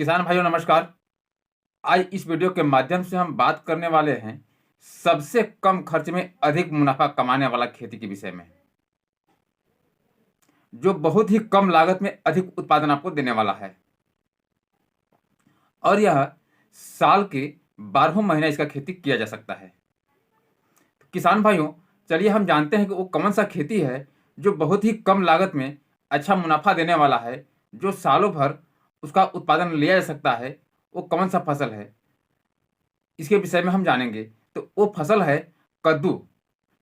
किसान भाइयों नमस्कार। आज इस वीडियो के माध्यम से हम बात करने वाले हैं सबसे कम खर्च में अधिक मुनाफा कमाने वाला खेती के विषय में, जो बहुत ही कम लागत में अधिक उत्पादन आपको देने वाला है और यह साल के 12 महीने इसका खेती किया जा सकता है। तो किसान भाइयों, चलिए हम जानते हैं कि वो कौन सा खेती है जो बहुत ही कम लागत में अच्छा मुनाफा देने वाला है, जो सालों भर उसका उत्पादन लिया जा सकता है। वो कौन सा फसल है, इसके विषय में हम जानेंगे। तो वो फसल है कद्दू,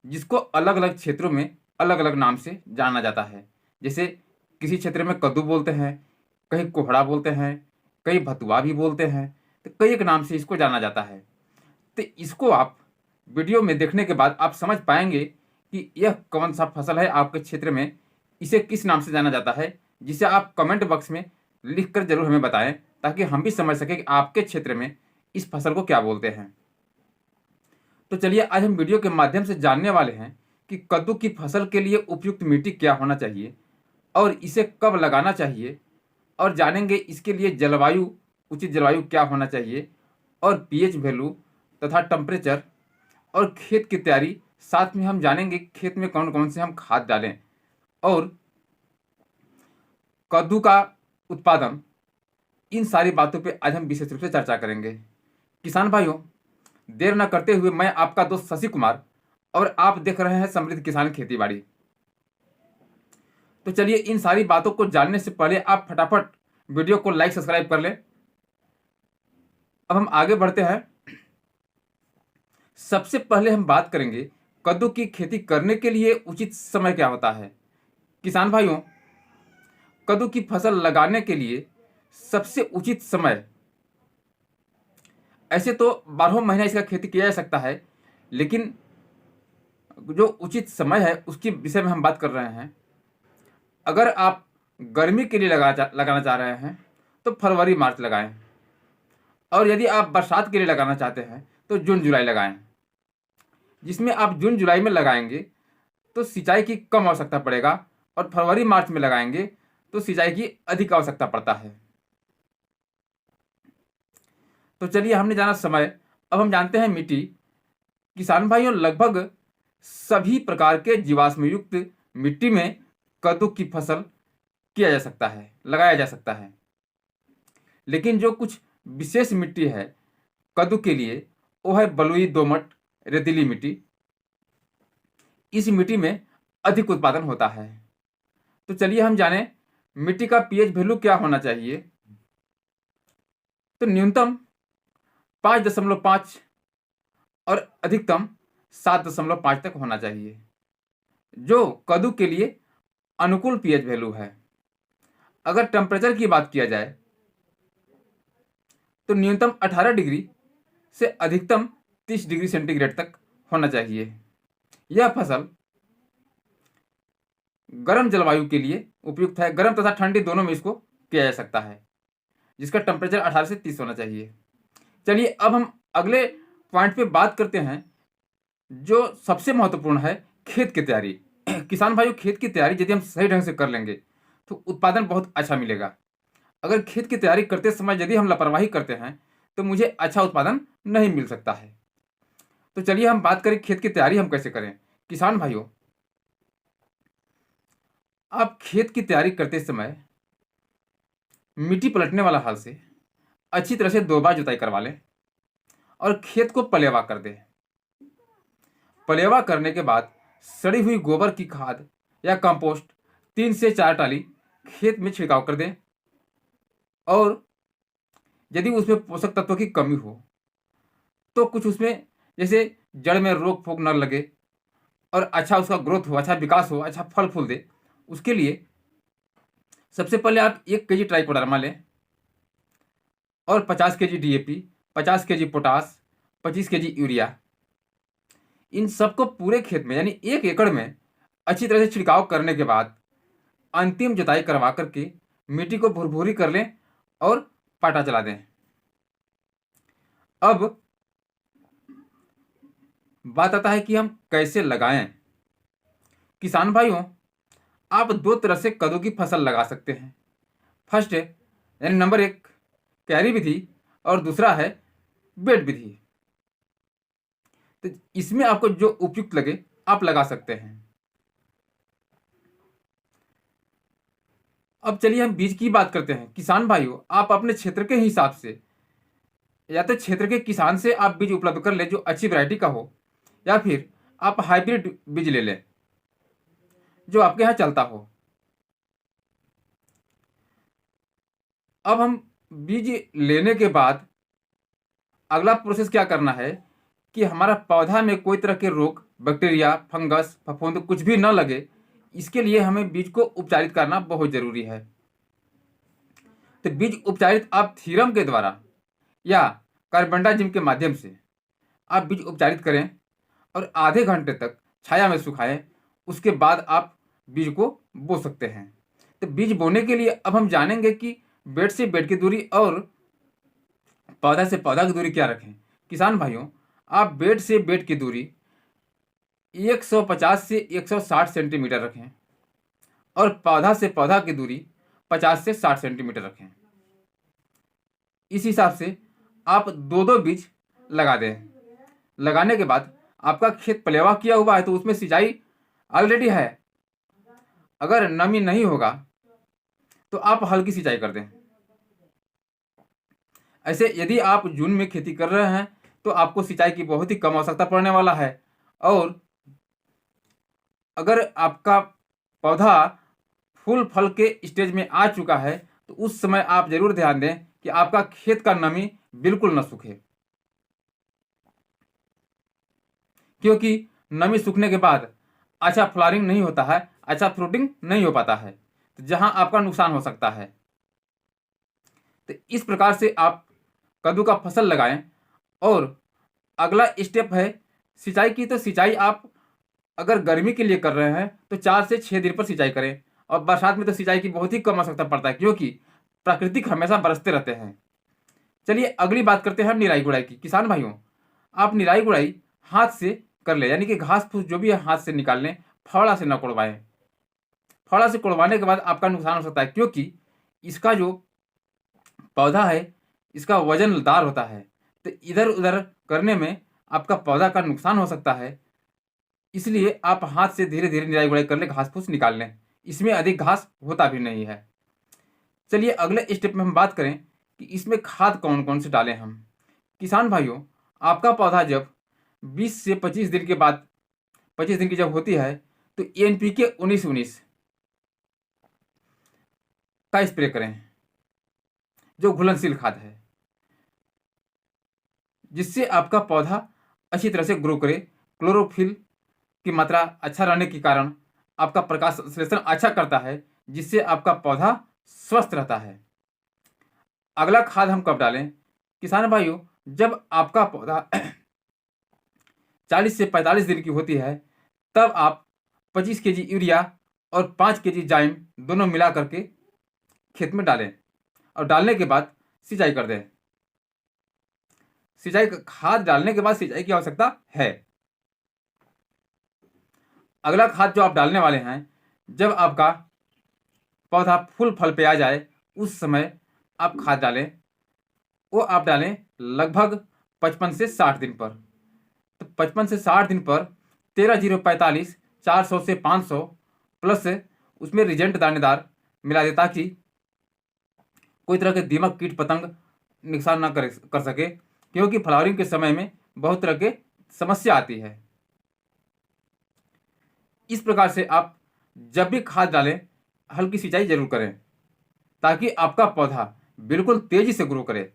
जिसको अलग अलग क्षेत्रों में अलग अलग नाम से जाना जाता है। जैसे किसी क्षेत्र में कद्दू बोलते हैं, कहीं कोहड़ा बोलते हैं, कहीं भतुआ भी बोलते हैं। तो कई एक नाम से इसको जाना जाता है। तो इसको आप वीडियो में देखने के बाद आप समझ पाएंगे कि यह कौन सा फसल है आपके क्षेत्र में, इसे किस नाम से जाना जाता है, जिसे आप कमेंट बॉक्स में लिख कर जरूर हमें बताएं, ताकि हम भी समझ सकें कि आपके क्षेत्र में इस फसल को क्या बोलते हैं। तो चलिए आज हम वीडियो के माध्यम से जानने वाले हैं कि कद्दू की फसल के लिए उपयुक्त मिट्टी क्या होना चाहिए और इसे कब लगाना चाहिए, और जानेंगे इसके लिए जलवायु, उचित जलवायु क्या होना चाहिए, और पीएच वैल्यू तथा टेम्परेचर और खेत की तैयारी। साथ में हम जानेंगे खेत में कौन कौन से हम खाद डालें और कद्दू का उत्पादन। इन सारी बातों पे आज हम विशेष रूप से चर्चा करेंगे। किसान भाइयों, देर न करते हुए मैं आपका दोस्त शशि कुमार और आप देख रहे हैं समृद्ध किसान खेतीबाड़ी। तो चलिए इन सारी बातों को जानने से पहले आप फटाफट वीडियो को लाइक सब्सक्राइब कर लें। अब हम आगे बढ़ते हैं। सबसे पहले हम बात करेंगे कद्दू की खेती करने के लिए उचित समय क्या होता है। किसान भाइयों, कद्दू की फसल लगाने के लिए सबसे उचित समय, ऐसे तो 12 महीना इसका खेती किया जा सकता है, लेकिन जो उचित समय है उसके विषय में हम बात कर रहे हैं। अगर आप गर्मी के लिए लगाना चाह रहे हैं तो फरवरी मार्च लगाएं, और यदि आप बरसात के लिए लगाना चाहते हैं तो जून जुलाई लगाएं। जिसमें आप जून जुलाई में लगाएंगे तो सिंचाई की कम आवश्यकता पड़ेगा, और फरवरी मार्च में लगाएंगे तो सिंचाई की अधिक आवश्यकता पड़ता है। तो चलिए हमने जाना समय, अब हम जानते हैं मिट्टी। किसान भाइयों, लगभग सभी प्रकार के जीवाश्म युक्त मिट्टी में कद्दू की फसल किया जा सकता है, लगाया जा सकता है। लेकिन जो कुछ विशेष मिट्टी है कद्दू के लिए, वो है बलुई, दोमट, रेतीली मिट्टी। इस मिट्टी में अधिक उत्पादन होता है। तो चलिए हम जानें मिट्टी का पीएच वैल्यू क्या होना चाहिए। तो न्यूनतम 5.5 और अधिकतम 7.5 तक होना चाहिए, जो कद्दू के लिए अनुकूल पीएच वैल्यू है। अगर टेम्परेचर की बात किया जाए तो न्यूनतम 18 डिग्री से अधिकतम 30 डिग्री सेंटीग्रेड तक होना चाहिए। यह फसल गर्म जलवायु के लिए उपयुक्त है। गर्म तथा ठंडी दोनों में इसको किया जा सकता है, जिसका टेम्परेचर 18 से 30 होना चाहिए। चलिए अब हम अगले पॉइंट पे बात करते हैं, जो सबसे महत्वपूर्ण है, खेत की तैयारी। किसान भाइयों, खेत की तैयारी यदि हम सही ढंग से कर लेंगे तो उत्पादन बहुत अच्छा मिलेगा। अगर खेत की तैयारी करते समय यदि हम लापरवाही करते हैं तो मुझे अच्छा उत्पादन नहीं मिल सकता है। तो चलिए हम बात करें खेत की तैयारी हम कैसे करें। किसान भाइयों, आप खेत की तैयारी करते समय मिट्टी पलटने वाला हल से अच्छी तरह से 2 बार जुताई करवा लें और खेत को पलेवा कर दें। पलेवा करने के बाद सड़ी हुई गोबर की खाद या कंपोस्ट 3 से 4 टाली खेत में छिड़काव कर दें। और यदि उसमें पोषक तत्वों की कमी हो तो कुछ उसमें, जैसे जड़ में रोग फोक न लगे और अच्छा उसका ग्रोथ हो, अच्छा विकास हो, अच्छा फल फूल दे, उसके लिए सबसे पहले आप 1 kg ट्राइकोडर्मा लें और 50 kg DAP, 50 kg potash, 25 kg urea, इन सबको पूरे खेत में यानी 1 एकड़ में अच्छी तरह से छिड़काव करने के बाद अंतिम जुताई करवा करके मिट्टी को भुरभुरी कर लें और पाटा चला दें। अब बात आता है कि हम कैसे लगाएं। किसान भाइयों, आप 2 तरह से कद्दू की फसल लगा सकते हैं। फर्स्ट है, यानी नंबर 1, कैरी विधि और दूसरा है बेड विधि। तो इसमें आपको जो उपयुक्त लगे आप लगा सकते हैं। अब चलिए हम बीज की बात करते हैं। किसान भाइयों, आप अपने क्षेत्र के हिसाब से या तो क्षेत्र के किसान से आप बीज उपलब्ध कर ले जो अच्छी वैरायटी का हो, या फिर आप हाइब्रिड बीज ले लें जो आपके यहाँ चलता हो। अब हम बीज लेने के बाद अगला प्रोसेस क्या करना है कि हमारा पौधा में कोई तरह के रोग, बैक्टीरिया, फंगस, फफूंद कुछ भी न लगे, इसके लिए हमें बीज को उपचारित करना बहुत जरूरी है। तो बीज उपचारित आप थीरम के द्वारा या कार्बेंडाजिम के माध्यम से आप बीज उपचारित करें और आधे घंटे तक छाया में सुखाएं। उसके बाद आप बीज को बो सकते हैं। तो बीज बोने के लिए अब हम जानेंगे कि बेड से बेड की दूरी और पौधा से पौधा की दूरी क्या रखें। किसान भाइयों, आप बेड से बेड की दूरी 150 से 160 सेंटीमीटर रखें और पौधा से पौधा की दूरी 50 से 60 सेंटीमीटर रखें। इस हिसाब से आप दो दो बीज लगा दें। लगाने के बाद आपका खेत पलेवा किया हुआ है तो उसमें सिंचाई ऑलरेडी है। अगर नमी नहीं होगा तो आप हल्की सिंचाई कर दें। ऐसे यदि आप जून में खेती कर रहे हैं तो आपको सिंचाई की बहुत ही कम आवश्यकता पड़ने वाला है। और अगर आपका पौधा फूल फल के स्टेज में आ चुका है तो उस समय आप जरूर ध्यान दें कि आपका खेत का नमी बिल्कुल न सूखे, क्योंकि नमी सूखने के बाद अच्छा फ्लावरिंग नहीं होता है, अच्छा फ्रूटिंग नहीं हो पाता है, तो जहां आपका नुकसान हो सकता है। तो इस प्रकार से आप कद्दू का फसल लगाएं। और अगला स्टेप है सिंचाई की। तो सिंचाई आप अगर गर्मी के लिए कर रहे हैं तो 4 से 6 दिन पर सिंचाई करें। और बरसात में तो सिंचाई की बहुत ही कम आवश्यकता पड़ता है, क्योंकि प्राकृतिक हमेशा बरसते रहते हैं। चलिए अगली बात करते हैं हम निराई गुड़ाई की। किसान भाइयों, आप निराई गुड़ाई हाथ से कर ले, यानी कि घास फूस जो भी है हाथ से निकाल लें, फावड़ा से न कोड़वाएं। फावड़ा से कोड़वाने के बाद आपका नुकसान हो सकता है, क्योंकि इसका जो पौधा है इसका वजनदार होता है। तो इधर उधर करने में आपका पौधा का नुकसान हो सकता है। इसलिए आप हाथ से धीरे धीरे निराई गुड़ाई कर ले, घास फूस निकाल लें। इसमें अधिक घास होता भी नहीं है। चलिए अगले स्टेप में हम बात करें कि इसमें खाद कौन कौन से डालें हम। किसान भाइयों, आपका पौधा जब 20 से 25 दिन के बाद 25 दिन की जब होती है तो NPK 19-19 का स्प्रे करें, जो घुलनशील खाद है, जिससे आपका पौधा अच्छी तरह से ग्रो करे। क्लोरोफिल की मात्रा अच्छा रहने के कारण आपका प्रकाश संश्लेषण अच्छा करता है, जिससे आपका पौधा स्वस्थ रहता है। अगला खाद हम कब डालें? किसान भाइयों, जब आपका पौधा 40 से 45 दिन की होती है तब आप 25 kg यूरिया और 5 kg जाइम दोनों मिला करके खेत में डालें और डालने के बाद सिंचाई कर दें। सिंचाई खाद डालने के बाद सिंचाई की आवश्यकता है। अगला खाद जो आप डालने वाले हैं, जब आपका पौधा फूल फल पे आ जाए उस समय आप खाद डालें। वो आप डालें लगभग 55 से 60 दिन पर। तो 55 से 60 दिन पर 13-0-45 400 से 500 प्लस उसमें रिजेंट दानेदार मिला दे, ताकि कोई तरह के दीमक कीट पतंग नुकसान ना कर सके, क्योंकि फ्लावरिंग के समय में बहुत तरह के समस्या आती है। इस प्रकार से आप जब भी खाद डालें हल्की सिंचाई जरूर करें, ताकि आपका पौधा बिल्कुल तेजी से ग्रो करे,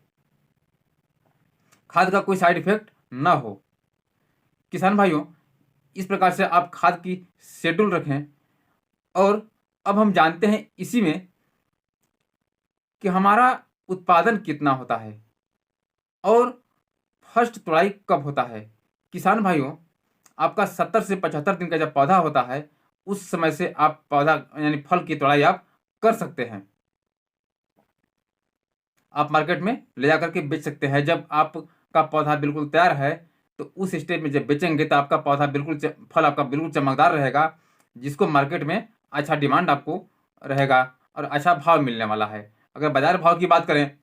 खाद का कोई साइड इफेक्ट ना हो। किसान भाइयों, इस प्रकार से आप खाद की शेड्यूल रखें। और अब हम जानते हैं इसी में कि हमारा उत्पादन कितना होता है और फर्स्ट तुड़ाई कब होता है। किसान भाइयों, आपका 70 से 75 दिन का जब पौधा होता है उस समय से आप पौधा यानी फल की तुड़ाई आप कर सकते हैं। आप मार्केट में ले जाकर के बेच सकते हैं। जब आपका पौधा बिल्कुल तैयार है तो उस स्टेज में जब बेचेंगे तो आपका पौधा बिल्कुल फल आपका बिल्कुल चमकदार रहेगा, जिसको मार्केट में अच्छा डिमांड आपको रहेगा और अच्छा भाव मिलने वाला है। अगर बाजार भाव की बात करें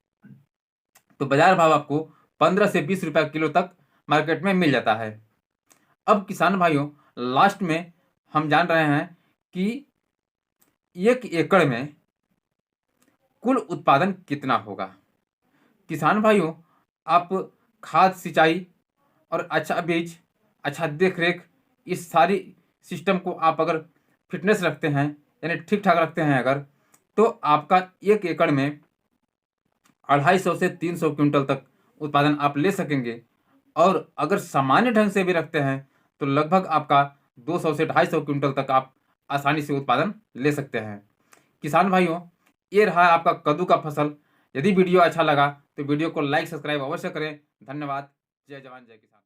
तो बाजार भाव आपको 15 से 20 रुपये किलो तक मार्केट में मिल जाता है। अब किसान भाइयों, लास्ट में हम जान रहे हैं कि 1 एकड़ में कुल उत्पादन कितना होगा। किसान भाइयों, आप खाद, सिंचाई और अच्छा बीज, अच्छा देख रेख, इस सारी सिस्टम को आप अगर फिटनेस रखते हैं, यानी ठीक ठाक रखते हैं अगर, तो आपका 1 एकड़ में 250 से 300 क्विंटल तक उत्पादन आप ले सकेंगे। और अगर सामान्य ढंग से भी रखते हैं तो लगभग आपका 200 से 250 क्विंटल तक आप आसानी से उत्पादन ले सकते हैं। किसान भाइयों, ये रहा आपका कद्दू का फसल। यदि वीडियो अच्छा लगा तो वीडियो को लाइक, सब्सक्राइब अवश्य करें। धन्यवाद। जय जवान, जय किसान।